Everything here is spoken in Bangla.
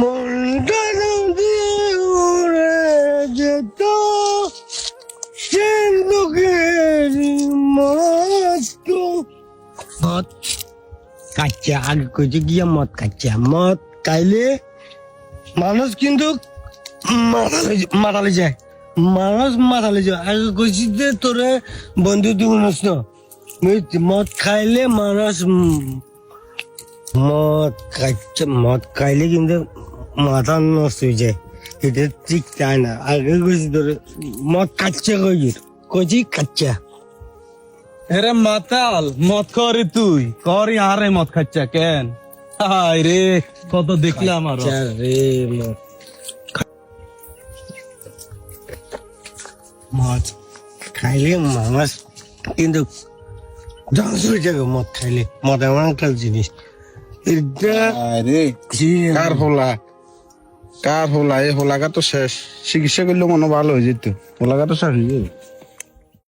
মনটা যদি উড়ে যেত সিন্ধুকের মতো। মদ খাচ্ছে, আগে কইছে গিয়া মদ খাচ্ছে। মদ খাইলে মানুষ কিন্তু মাতালে যায়, মানুষ মাতালে যায়। আগে কইছি যে তোরে বন্ধু দিব না, মদ খাইলে মানুষ মদ খাইলে কিন্তু মাথা নষ্ট হয়ে যায়, এটা ঠিক তাই না। আগে কইছি তোরে মদ খাচ্ছে, কইছি খাচ্ছে। এরে মাতাল, মদ খাওয়ারে তুই করি আরে মদ খাচ্ছা কেন? হায় রে, কত দেখলাম আর রে মদ খাইলে মানুষ কিন্তু ধ্বংস হয়ে যাবে। মদ খাইলে, মদ এমন একটা জিনিস, এটা আরে কার হোলা, এই হোলাকা তো শেষ। চিকিৎসা করলে মনে ভালো হয়ে যেত, হোলাকা তো শেষ হয়ে যাবে।